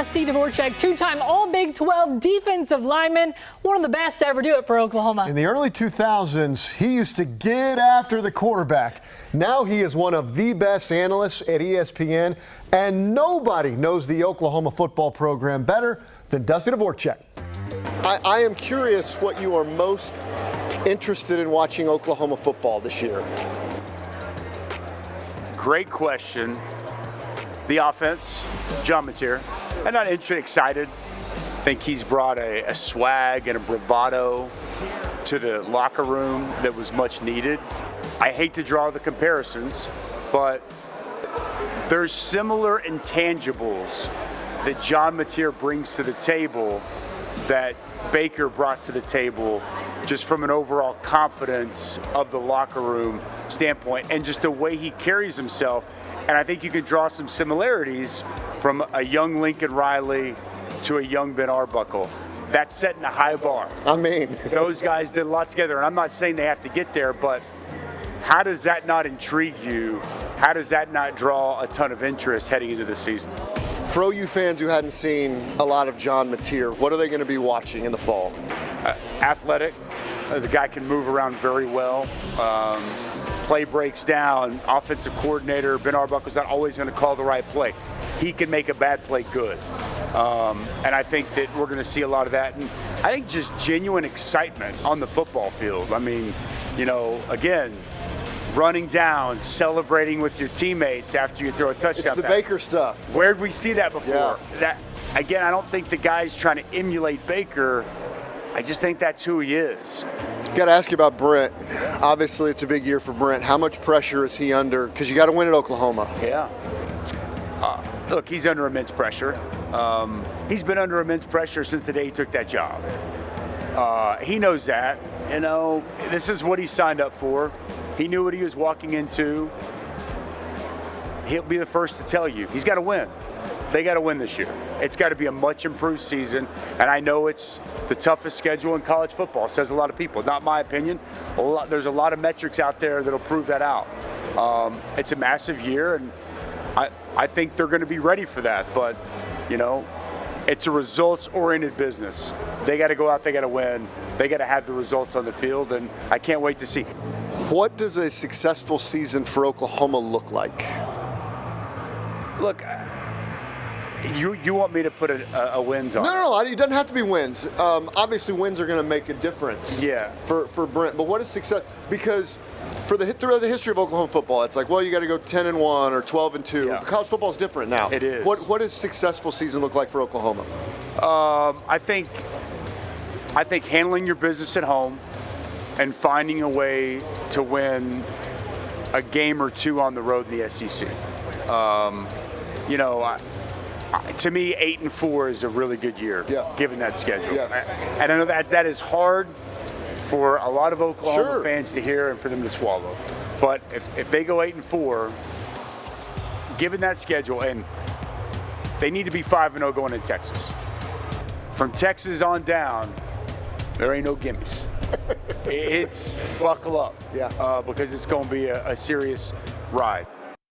Dusty Dvorak, two-time All-Big 12 defensive lineman, one of the best to ever do it for Oklahoma. In the early 2000s, he used to get after the quarterback. Now he is one of the best analysts at ESPN, and nobody knows the Oklahoma football program better than Dusty Dvorak. I am curious what you are most interested in watching Oklahoma football this year. Great question. The offense, John Mateer. I'm not excited. I think he's brought a swag and a bravado to the locker room that was much needed. I hate to draw the comparisons, but there's similar intangibles that John Mateer brings to the table that Baker brought to the table, just from an overall confidence of the locker room standpoint and just the way he carries himself. And I think you can draw some similarities from a young Lincoln Riley to a young Ben Arbuckle. That's setting a high bar. I mean, those guys did a lot together, and I'm not saying they have to get there, but how does that not intrigue you? How does that not draw a ton of interest heading into the season? For OU fans who hadn't seen a lot of John Mateer, what are they going to be watching in the fall? Athletic. The guy can move around very well. Play breaks down. Offensive coordinator, Ben Arbuckle's not always going to call the right play. He can make a bad play good. And I think that we're going to see a lot of that. And I think just genuine excitement on the football field. I mean, you know, again, running down, celebrating with your teammates after you throw a touchdown. It's the Baker stuff. Where'd we see that before? Yeah. That, again, I don't think the guy's trying to emulate Baker. I just think that's who he is. Got to ask you about Brent. Obviously, it's a big year for Brent. How much pressure is he under? Because you got to win at Oklahoma. Yeah. Look, he's under immense pressure. He's been under immense pressure since the day he took that job. He knows that. You know, this is what he signed up for. He knew what he was walking into. He'll be the first to tell you. He's got to win. They got to win this year. It's got to be a much improved season, and I know it's the toughest schedule in college football, says a lot of people. Not my opinion. There's a lot of metrics out there that'll prove that out. It's a massive year, and I think they're going to be ready for that, but, you know, it's a results-oriented business. They got to go out, they got to win, they got to have the results on the field, and I can't wait to see. What does a successful season for Oklahoma look like? Look, you want me to put a wins on? No, it doesn't have to be wins. Obviously, wins are going to make a difference. Yeah. For Brent, but what is success? Because throughout the history of Oklahoma football, it's like, well, you got to go 10-1 or 12-2. Yeah. College football is different now. It is. What does successful season look like for Oklahoma? I think handling your business at home and finding a way to win a game or two on the road in the SEC. You know, to me, 8-4 is a really good year, given that schedule. Yeah. And I know that is hard for a lot of Oklahoma Sure. fans to hear and for them to swallow. But if they go 8-4, given that schedule, and they need to be 5-0 going in Texas. From Texas on down, there ain't no gimmies. It's buckle up, because it's going to be a serious ride.